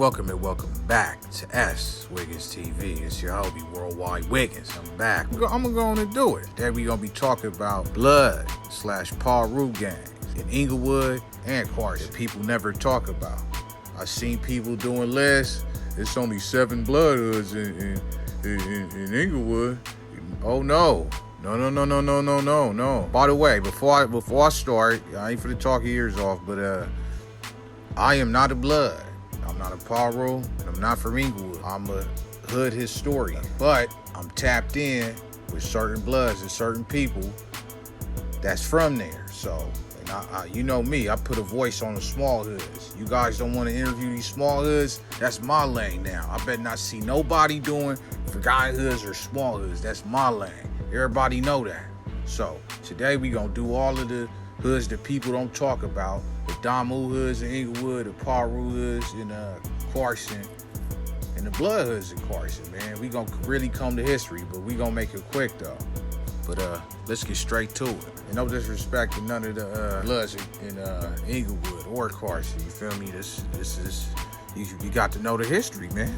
Welcome and welcome back to S.WigginsTV. It's your hobby, Worldwide Wiggins. I'm back. I'm going to go on and do it. Today we're going to be talking about blood/Pirus gangs in Inglewood and Carson that people never talk about. I've seen people doing lists. It's only 7 blood hoods in Inglewood. Oh no. No. By the way, before I start, I ain't finna talk your ears off, but I am not a blood. I'm not a Pirus, and I'm not from Inglewood. I'm a hood historian, but I'm tapped in with certain bloods and certain people that's from there. So, and I you know me, I put a voice on the small hoods. You guys don't want to interview these small hoods? That's my lane now. I better not see nobody doing forgotten hoods or small hoods. That's my lane. Everybody know that. So today we gonna do all of the hoods that people don't talk about. The Damu hoods in Inglewood, the Pirus hoods in Carson, and the blood hoods in Carson, man. We gonna really come to history, but we gonna make it quick though. But let's get straight to it. And no disrespect to none of the bloods in Inglewood or Carson. You feel me? This is you got to know the history, man.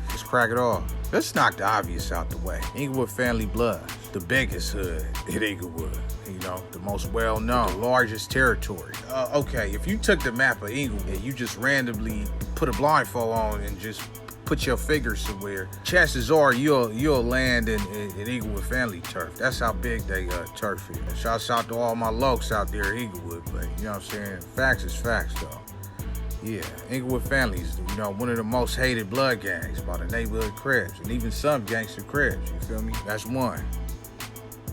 Let's crack it off. Let's knock the obvious out the way. Inglewood family bloods, the biggest hood in Inglewood. You know, the most well-known, the largest territory. Okay, if you took the map of Inglewood and you just randomly put a blindfold on and just put your finger somewhere, chances are you'll land in Inglewood family turf. That's how big they turf is. Shouts out to all my lokes out there in Inglewood, but you know what I'm saying? Facts is facts, though. Yeah, Inglewood family is, you know, one of the most hated blood gangs by the neighborhood Cribs, and even some gangster Cribs, you feel me? That's one.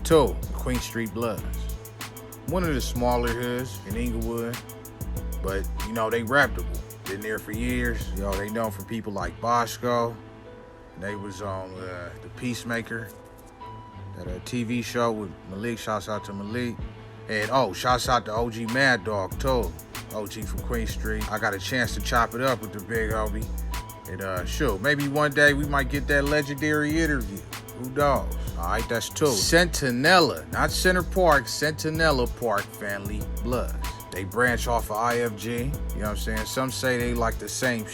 2, Queen Street Bloods. One of the smaller hoods in Inglewood, but, you know, they reputable. Been there for years. You know, they known for people like Bosco. They was on The Peacemaker, that TV show with Malik. Shouts out to Malik. And, shouts out to OG Mad Dog, too. OG from Queen Street. I got a chance to chop it up with the big homie. And sure, maybe one day we might get that legendary interview. Who knows? All right, that's 2. Centinela, not Center Park, Centinela Park family bloods. They branch off of IFG, you know what I'm saying? Some say they like the same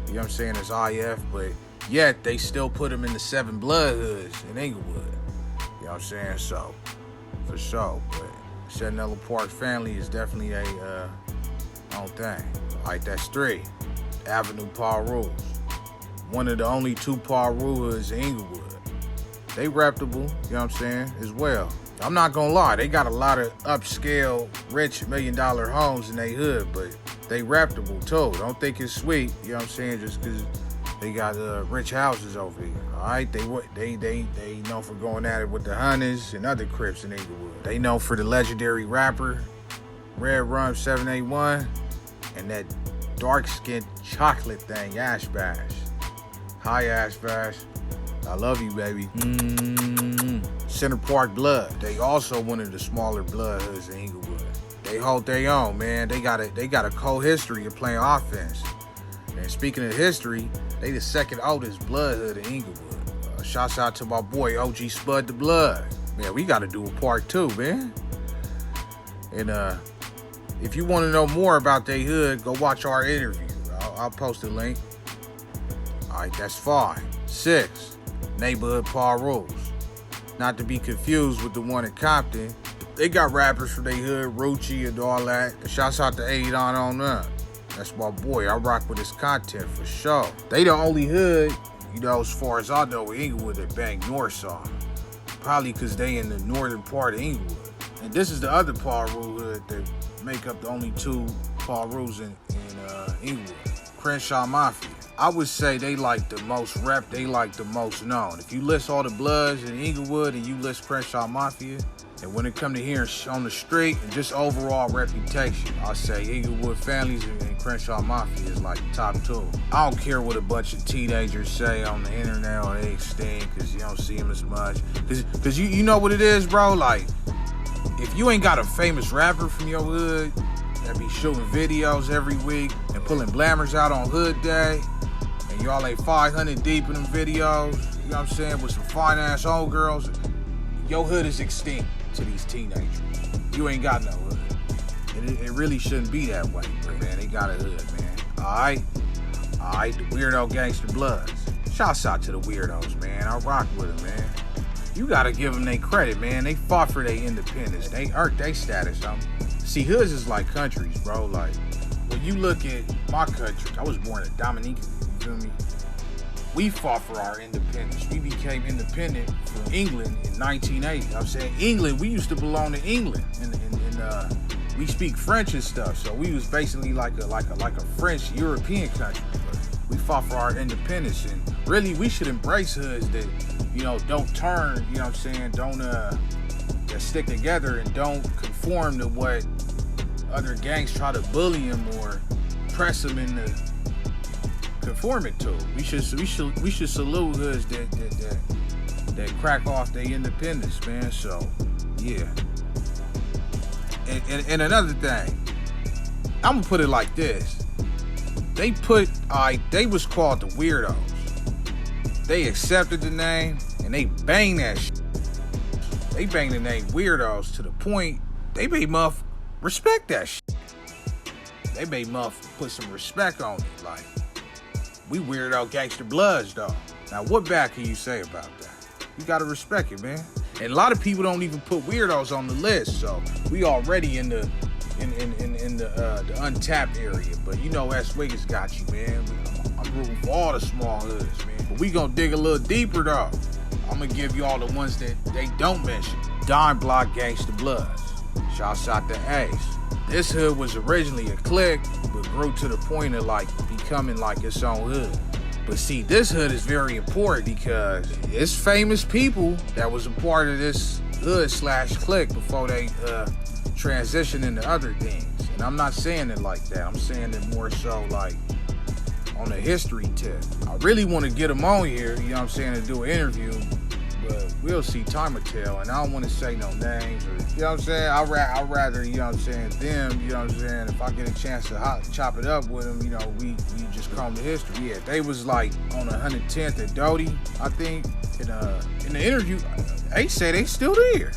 you know what I'm saying, as IF, but yet they still put them in the 7 blood hoods in Inglewood. You know what I'm saying? So, for sure, but Centinela Park family is definitely a own thing. All right, that's 3. Avenue Pirus. One of the only 2 Pirus hoods in Inglewood. They reputable, you know what I'm saying, as well. I'm not gonna lie, they got a lot of upscale, rich, $1 million homes in they hood, but they reputable too. Don't think it's sweet, you know what I'm saying, just because they got rich houses over here. All right, they known for going at it with the Hunters and other Crips in Inglewood. They known for the legendary rapper Red Rum 781 and that dark-skinned chocolate thing, Ash Bash. Hi, Ash Bash. I love you, baby. Center Park Blood. They also one of the smaller blood hoods in Inglewood. They hold their own, man. They got a cold history of playing offense. And speaking of history, they the second oldest blood hood in Inglewood. Shouts out to my boy OG Spud the Blood. Man, we got to do a part 2, man. And if you want to know more about they hood, go watch our interview. I'll post a link. All right, that's 5. 6. Neighborhood Pirus. Not to be confused with the one in Compton. They got rappers from they hood, Rucci and all that. Shouts out to 80 on up. That's my boy. I rock with his content for sure. They the only hood, you know, as far as I know, in Inglewood that bang Northside. Probably because they in the northern part of Inglewood. And this is the other Pirus hood that make up the only 2 Pirus in Inglewood. Crenshaw Mafia. I would say they like the most rep, they like the most known. If you list all the bloods in Inglewood and you list Crenshaw Mafia, and when it come to hearing on the street and just overall reputation, I say Inglewood families and Crenshaw Mafia is like the top 2. I don't care what a bunch of teenagers say on the internet or they extinct because you don't see them as much. Because you know what it is, bro? Like, if you ain't got a famous rapper from your hood that be shooting videos every week and pulling blammers out on Hood Day, and y'all ain't 500 deep in them videos, you know what I'm saying, with some fine-ass old girls, your hood is extinct to these teenagers. You ain't got no hood. And it really shouldn't be that way, man. They got a hood, man. All right? Alright, the Weirdo Gangster Bloods. Shouts out to the weirdos, man. I rock with them, man. You gotta give them their credit, man. They fought for their independence. They earned their status. See, hoods is like countries, bro. Like, when you look at my country, I was born in Dominica, you feel me? We fought for our independence. We became independent from England in 1980. I'm saying England, we used to belong to England. And we speak French and stuff. So we was basically like a French European country. But we fought for our independence. And really, we should embrace hoods that, don't turn, you know what I'm saying, don't that stick together and don't conform to what other gangs try to bully them or press them into conforming to. We should salute hoods that crack off their independence, man. So yeah. And another thing, I'm gonna put it like this. They was called the Weirdos. They accepted the name and they banged that shit. They banged the name Weirdos to the point they made Muff respect that shit. They made Muff put some respect on it. Like, we Weirdo Gangster Bloods, though. Now, what bad can you say about that? You gotta respect it, man. And a lot of people don't even put weirdos on the list, so we already in the untapped area. But S.Wiggins got you, man. I'm rooting for all the small hoods, man. But we gonna dig a little deeper, though. I'm gonna give you all the ones that they don't mention. Dime Block Gangster Bloods. Shouts out to Ace. This hood was originally a clique, but grew to the point of becoming its own hood. But see, this hood is very important because it's famous people that was a part of this hood/clique before they transition into other things. And I'm not saying it like that. I'm saying it more so on a history tip. I really want to get them on here, to do an interview, but we'll see, time will tell. And I don't want to say no names or, I'd rather, them, if I get a chance to chop it up with them, we just comb the history. Yeah, they was on 110th at Doty, I think. In the interview, they say they still there.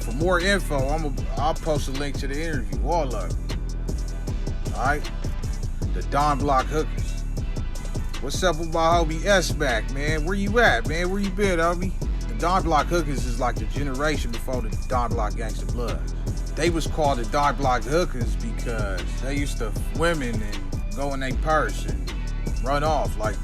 For more info, I'll post a link to the interview, all of it. All right? The Don Block Hookers. What's up with my homie S back, man? Where you at, man? Where you been, homie? The Don Block Hookers is like the generation before the Don Block Gangster Bloods. They was called the Don Block Hookers because they used to women and go in their purse and run off on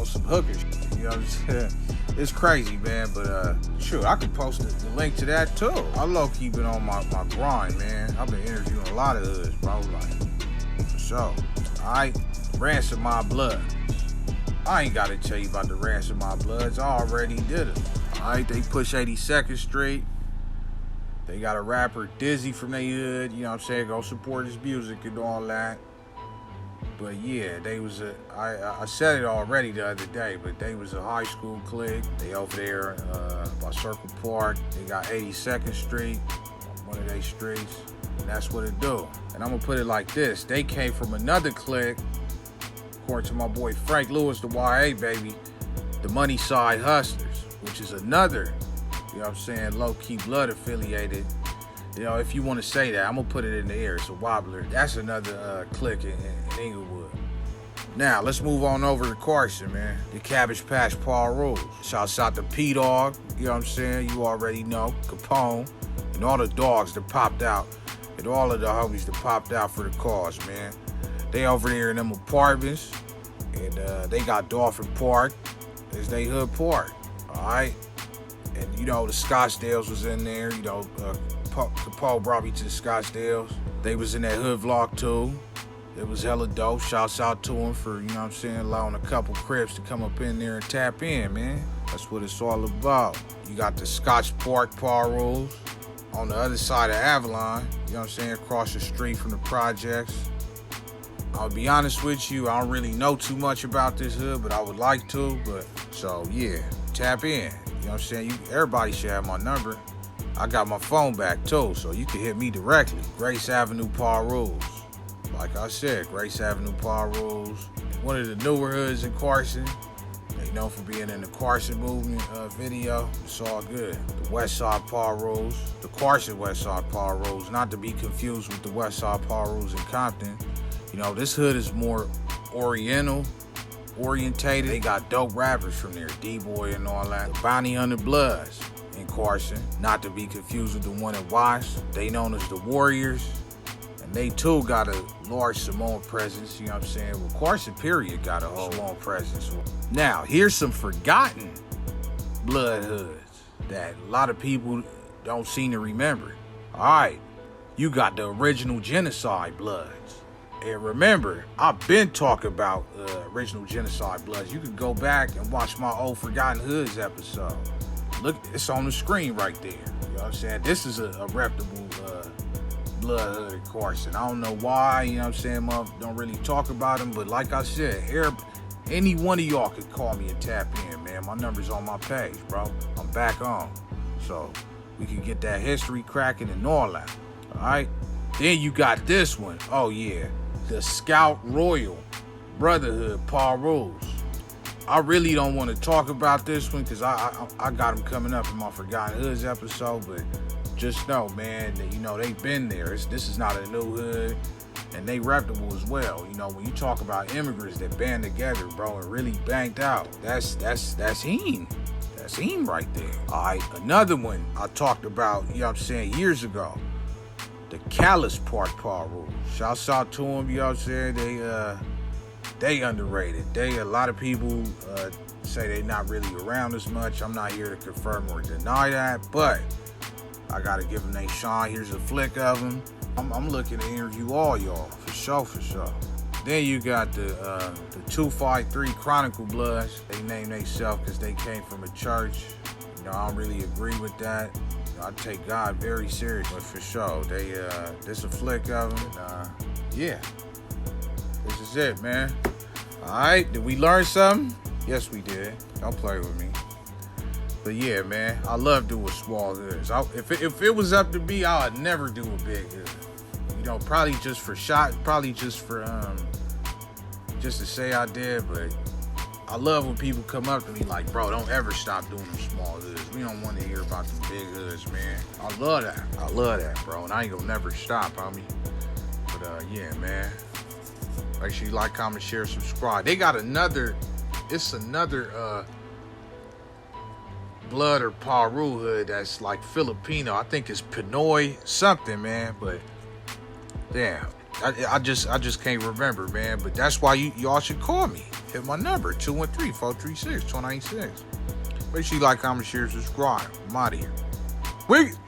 some hookers. You know what I'm saying? It's crazy, man, but sure, I could post the link to that too. I low-key been on my grind, man. I've been interviewing a lot of hoods, bro, for sure. All right, Ransom My Blood. I ain't gotta tell you about the Ransom My Bloods. I already did it. All right, they push 82nd Street. They got a rapper, Dizzy, from their hood. You know what I'm saying? Go support his music and all that. But yeah, they was I said it already the other day, but they was a high school clique. They over there by Circle Park. They got 82nd Street, one of their streets. And that's what it do. And I'm gonna put it like this. They came from another clique, according to my boy Frank Lewis, the YA baby, the Money Side Hustlers, which is another, low-key blood affiliated. If you want to say that, I'm going to put it in the air. It's a wobbler. That's another clique in Inglewood. Now, let's move on over to Carson, man. The Cabbage Patch Paul Rules. Shouts out to P-Dog, you already know, Capone, and all the dogs that popped out, and all of the homies that popped out for the cause, man. They over there in them apartments, and they got Dolphin Park as they hood park, all right? And, the Scottsdales was in there, Capone brought me to the Scottsdales. They was in that hood vlog too. It was hella dope. Shouts out to him for, allowing a couple Crips to come up in there and tap in, man. That's what it's all about. You got the Scotch Park Paul Rules on the other side of Avalon, across the street from the projects. I'll be honest with you, I don't really know too much about this hood, but I would like to. So yeah, tap in. Everybody should have my number. I got my phone back too, so you can hit me directly. Grace Avenue Paul Rules. Like I said, Grace Avenue Paul Rules. One of the newer hoods in Carson. They known for being in the Carson movement video. It's all good. The West Side Paul Rules. The Carson West Side Paul Rules. Not to be confused with the West Side Paul Rules in Compton. This hood is more oriental. orientated. They got dope rappers from there, D-Boy and all that. The Bounty Hunter Bloods in Carson, not to be confused with the one in Wash. They known as the Warriors. And they too got a large Samoan presence, you know what I'm saying? Well, Carson period got a whole Samoan presence. Now, here's some forgotten blood hoods that a lot of people don't seem to remember. All right, you got the original genocide bloods. And remember, I've been talking about original genocide bloods. You can go back and watch my old Forgotten Hoods episode. Look, it's on the screen right there. You know what I'm saying? This is a reputable blood hood in Carson. I don't know why, you know what I'm saying, don't really talk about them, but like I said, any one of y'all could call me and tap in, man. My number's on my page, bro. I'm back on. So we can get that history cracking and all that. All right? Then you got this one. Oh, yeah. The Scout Royal Brotherhood Pirus. I really don't want to talk about this one because I got them coming up in my Forgotten Hoods episode, but just know, man, that, you know, they've been there. This is not a new hood, and they reputable as well. You know, when you talk about immigrants that band together, bro, and really banked out, that's him. That's him right there. All right, another one I talked about, you know what I'm saying, years ago. The Callous Park Pirus. Shouts out to them, you know what I'm saying? They underrated. A lot of people say they're not really around as much. I'm not here to confirm or deny that, but I gotta give them their shine. Here's a flick of them. I'm looking to interview all y'all, for sure. Then you got the 253 Chronicle Bloods. They named themselves because they came from a church. You know, I don't really agree with that. You know, I take God very serious, but for sure, this a flick of them. Yeah, this is it, man. All right, did we learn something? Yes, we did. Don't play with me. But yeah, man, I love doing small hoods. If it was up to me, I would never do a big hood. You know, probably just for shot, probably just for just to say I did. But I love when people come up to me like, bro, don't ever stop doing them small hoods. We don't want to hear about them big hoods, man. I love that, bro, and I ain't gonna never stop, homie. But yeah, man, make sure you like, comment, share, subscribe. They got another blood or Paru hood that's like Filipino. I think it's Pinoy something, man, but damn, I just can't remember, man. But that's why y'all should call me. Hit my number, 213-436-2986. Make sure you like, comment, share, subscribe. I'm out of here. Wait.